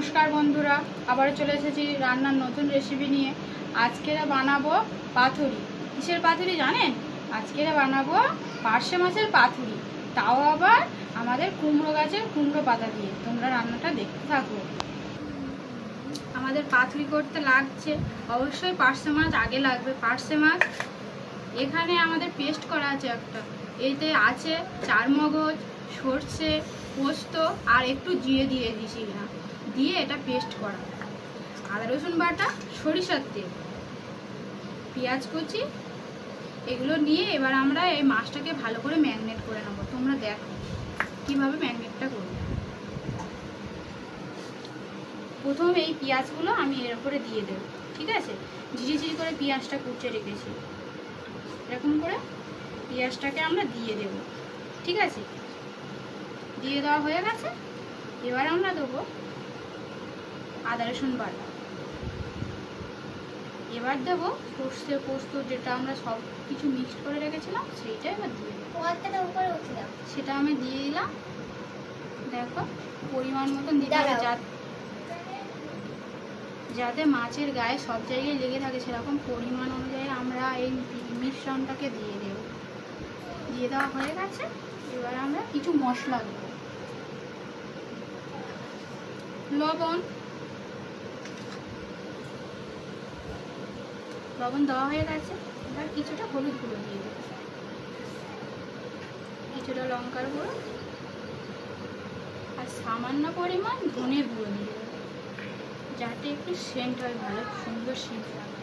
নমস্কার বন্ধুরা, আবার চলে এসেছি রান্নার নতুন রেসিপি নিয়ে। আজকে বানাবো পাতুরি। কিসের পাতুরি জানেন? আজকে বানাবো পার্শে মাছের পাতুরি, তাও আবার আমাদের কুমড়ো গাছের কুমড়ো পাতা দিয়ে। তোমরা রান্নাটা দেখতে থাকো। আমাদের পাতুরি করতে লাগছে অবশ্যই পার্শে মাছ আগে লাগবে। পার্শে মাছ এখানে আমাদের পেস্ট করা আছে একটা, এতে আছে চারমগজ, সর্ষে, পোস্ত আর একটু জিরে দিয়ে দিয়েছি না, দিয়ে এটা পেস্ট করা। আদা রসুন বাটা, সরিষার তেল, পেঁয়াজ কুচি, এগুলো নিয়ে এবার আমরা এই মাছটাকে ভালো করে ম্যারিনেট করে নেবো। তোমরা দেখো কিভাবে ম্যারিনেটটা করবো। প্রথমে এই পেঁয়াজগুলো আমি এর উপরে দিয়ে দেবো, ঠিক আছে? ঝিরি ঝিরি করে পেঁয়াজটা কুচে রেখেছি, এরকম করে পেঁয়াজটাকে আমরা দিয়ে দেব, ঠিক আছে? দিয়ে দেওয়া হয়ে গেছে। এবার আমরা দেবো আদা রসুন বাটা, এবার দেবো সর্ষে পোস্ত, যেটা আমরা সব কিছু মিক্সড করে রেখেছিলাম সেইটা এবার দিয়ে দেবো। সেটা আমি দিয়ে দিলাম। দেখো পরিমাণ মতন দিতে হবে, যাতে মাছের গায়ে সব জায়গায় লেগে থাকে সেরকম পরিমাণ অনুযায়ী আমরা এই মিশ্রণটাকে দিয়ে দেব। দিয়ে দেওয়া হয়ে গেছে। এবার আমরা কিছু মশলা দেবো। লবণ দেওয়া হয়ে গেছে। এবার কিছুটা হলুদ গুঁড়ো দিয়ে দেবো, কিছুটা লঙ্কার গুঁড়ো আর সামান্য পরিমাণ ধনের গুঁড়ো দিয়ে দেবো, যাতে একটু সেন্ট হয়, ভালো সুন্দর সেন্ট লাগে।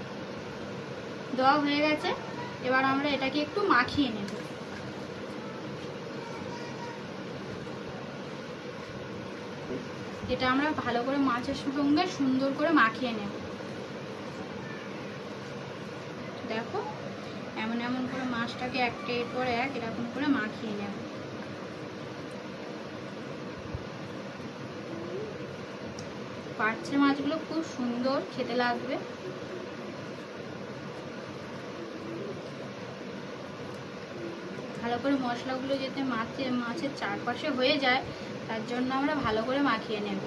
দেওয়া হয়ে গেছে। এবার আমরা এটাকে একটু মাখিয়ে নেব। এটা আমরা ভালো করে মাছের সঙ্গে সুন্দর করে মাখিয়ে নেব। দেখো এমন এমন করে মাছটাকে একটা এর পর এক এরকম করে মাখিয়ে নেব। পার্শে মাছগুলো খুব সুন্দর খেতে লাগবে। ভালো করে মশলাগুলো যাতে মাছের চারপাশে হয়ে যায়, তার জন্য আমরা ভালো করে মাখিয়ে নেব।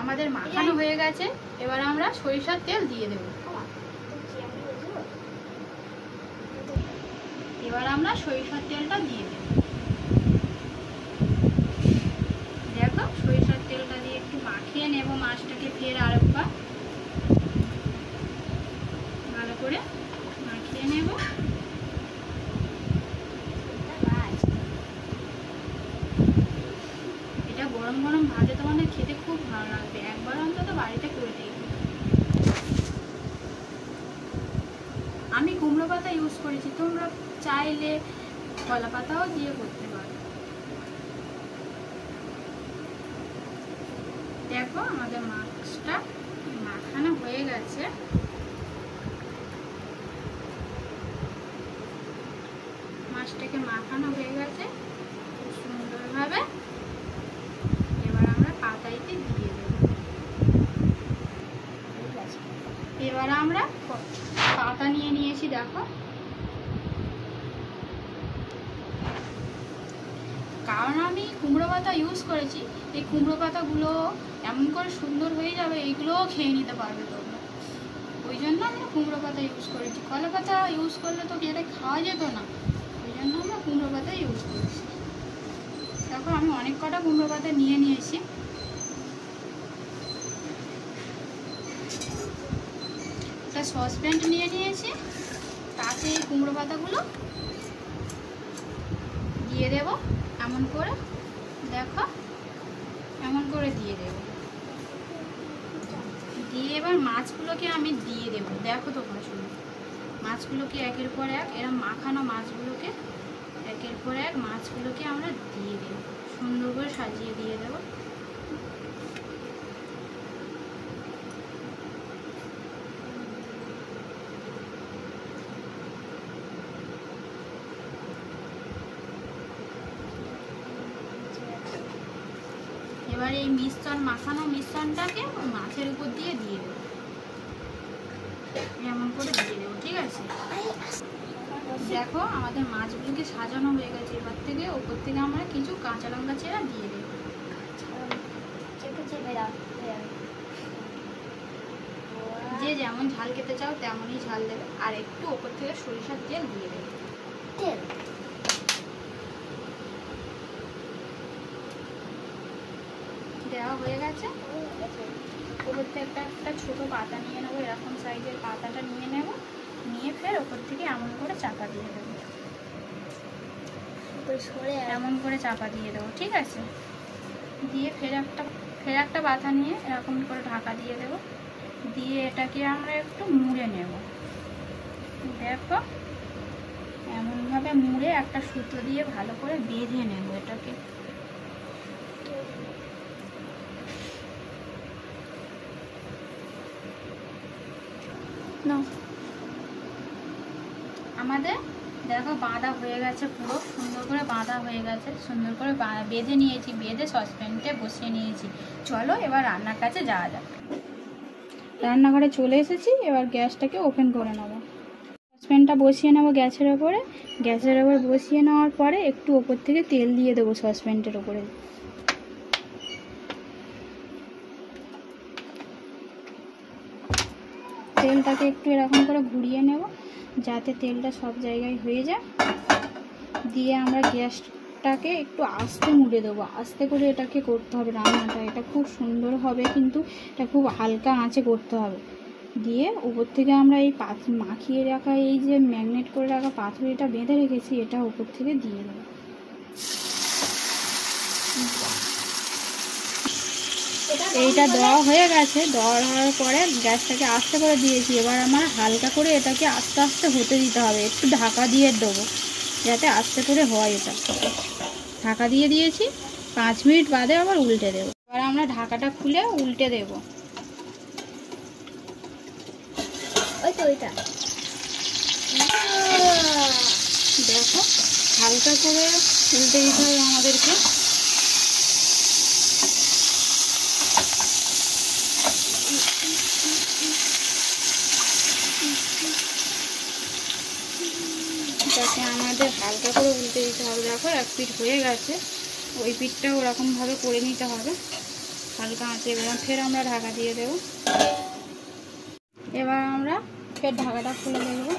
আমাদের মাখানো হয়ে গেছে। এবার আমরা সরিষার তেল দিয়ে দেব। এবার আমরা সরিষার তেলটা দিয়ে দেব। দেখো সরিষার তেলটা দিয়ে একটু মাখিয়ে নেব মাছটাকে, ফের আরেকবার ভালো করে মাখিয়ে নেব। এটা গরম গরম ভাজে তোমাদের খেতে খুব ভালো লাগবে, একবার অন্তত বাড়িতে করে দেখবে। আমি কুমড়ো পাতা ইউজ করেছি, তোমরা চাইলে কলা পাতাও দিয়ে করতে পারো। দেখো আমাদের মাছটা মাখানো হয়ে গেছে। মাছটাকে মাখানো হয়ে গেছে খুব সুন্দরভাবে। এবার আমরা পাতাইতে দিয়ে দেব। এবার আমরা পাতা নিয়ে নিয়েছি। দেখো কারণ আমি কুমড়ো পাতা ইউজ করেছি, এই কুমড়ো পাতাগুলো এমন করে সুন্দর হয়ে যাবে, এইগুলোও খেয়ে নিতে পারবে তোমরা। ওই জন্য আমরা কুমড়ো পাতা ইউজ করেছি। কলা পাতা ইউজ করলে তো এটা খাওয়া যেত না, ওই জন্য আমরা কুমড়ো পাতা ইউজ করেছি। দেখো আমি অনেক কটা কুমড়ো পাতা নিয়ে নিয়েছি। একটা সসপ্যান নিয়ে নিয়েছি, তাতে এই কুমড়ো পাতাগুলো দিয়ে দেব। এমন করে দেখো এমন করে দিয়ে দেব। দিয়ে এবার মাছগুলোকে আমি দিয়ে দেব। দেখো তোমরা শুনো, মাছগুলোকে একের পর এক এরকম মাখানো মাছগুলোকে একের পর এক মাছগুলোকে আমরা দিয়ে দেব, সুন্দর করে সাজিয়ে দিয়ে দেব। এবার এই মাখানো মিশ্রণটাকে মাছের উপর দিয়ে দেবো, এমন করে দিয়ে দেবো, ঠিক আছে? দেখো আমাদের মাছগুলোকে সাজানো হয়ে গেছে। এবার থেকে ওপর থেকে আমরা কিছু কাঁচা লঙ্কা চেরা দিয়ে দেবো। যে যেমন ঝাল খেতে চাও তেমনই ঝাল দেবে, আর একটু ওপর থেকে সরিষার তেল দিয়ে দেবে। তেল দেওয়া হয়ে গেছে। ওপর থেকে একটা ছোট পাতা নিয়ে নেবো, এরকম সাইজের পাতাটা নিয়ে নেব, নিয়ে ফের ওপর থেকে এমন করে চাপা দিয়ে দেবো, এমন করে চাপা দিয়ে দেবো, ঠিক আছে? দিয়ে ফের একটা পাতা নিয়ে এরকম করে ঢাকা দিয়ে দেবো, দিয়ে এটাকে আমরা একটু মুড়ে নেব। দেখো এমনভাবে মুড়ে একটা সুতো দিয়ে ভালো করে বেঁধে নেব এটাকে। আমাদের দেখো বাঁধা হয়ে গেছে, পুরো সুন্দর করে বাঁধা হয়ে গেছে, সুন্দর করে বেঁধে নিয়েছি, বেঁধে সসপ্যানটা বসিয়ে নিয়েছি। চলো এবার রান্নার কাছে যাওয়া যাক। রান্নাঘরে চলে এসেছি, এবার গ্যাসটাকে ওপেন করে নেব। সসপ্যানটা বসিয়ে নেব গ্যাসের ওপরে। গ্যাসের ওপর বসিয়ে নেওয়ার পরে একটু ওপর থেকে তেল দিয়ে দেবো সসপ্যানটার ওপরে। তেলটাকে একটু এরকম করে ঘুরিয়ে নেব যাতে তেলটা সব জায়গায় হয়ে যায়। দিয়ে আমরা গ্যাসটাকে একটু আস্তে মুড়ে দেবো, আস্তে করে এটাকে করতে হবে রান্নাটা। এটা খুব সুন্দর হবে, কিন্তু এটা খুব হালকা আঁচে করতে হবে। দিয়ে উপর থেকে আমরা এই মাখিয়ে রাখা, এই যে ম্যাগনেট করে রাখা পাতুরিটা বেঁধে রেখেছি, এটা উপর থেকে দিয়ে দেবো। এইটা দেওয়া হয়ে গেছে। দেওয়ার পরে গ্যাসটাকে আস্তে করে দিয়েছি। এবার আমার হালকা করে এটাকে আস্তে আস্তে হতে দিতে হবে, একটু ঢাকা দিয়ে দেবো যাতে আস্তে করে হয়। এটা ঢাকা দিয়ে দিয়েছি, 5 মিনিট বাদে আবার উল্টে দেবো। এবার আমরা ঢাকাটা খুলে উল্টে দেবো। দেখো হালকা করে উল্টে দিতে হবে আমাদেরকে। যাতে আমাদের হালকা করে উল্টে দিতে হবে। দেখো এক পিঠ হয়ে গেছে, ওই পিঠটাও ওরকমভাবে করে নিতে হবে হালকা আঁচে। এবার ফের আমরা ঢাকা দিয়ে দেব। এবার আমরা ফের ঢাকাটা খুলে দেবো।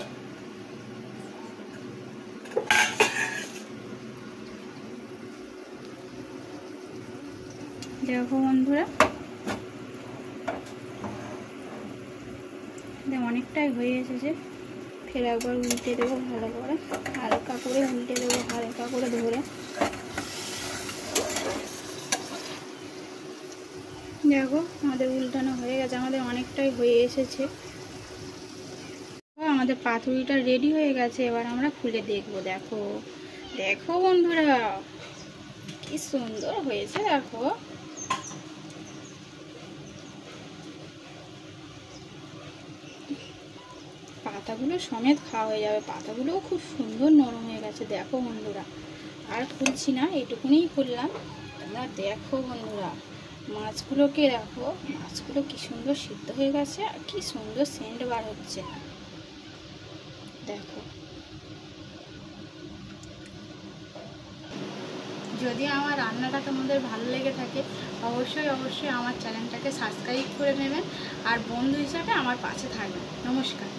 দেখো বন্ধুরা অনেকটাই হয়ে এসেছে। ফের একবার উল্টে দেবো ভালো করে, হালকা করে উল্টে দেবো, হালকা করে ধরে। দেখো আমাদের উল্টানো হয়ে গেছে, আমাদের অনেকটাই হয়ে এসেছে। আমাদের পাতুরিটা রেডি হয়ে গেছে। এবার আমরা খুলে দেখবো। দেখো দেখো বন্ধুরা কি সুন্দর হয়েছে। দেখো পাতাগুলো সমেত খাওয়া হয়ে যাবে। পাতাগুলোও খুব সুন্দর নরম হয়ে গেছে। দেখো বন্ধুরা আর খুলছি না, এইটুকুনি খুললাম। তোমরা দেখো বন্ধুরা মাছগুলোকে, দেখো মাছগুলো কি সুন্দর সিদ্ধ হয়ে গেছে আর কি সুন্দর সেন্ট বার হচ্ছে। দেখো যদি আমার রান্নাটা তোমাদের ভালো লেগে থাকে অবশ্যই অবশ্যই আমার চ্যানেলটাকে সাবস্ক্রাইব করে নেবেন আর বন্ধু হিসাবে আমার পাশে থাকবেন। নমস্কার।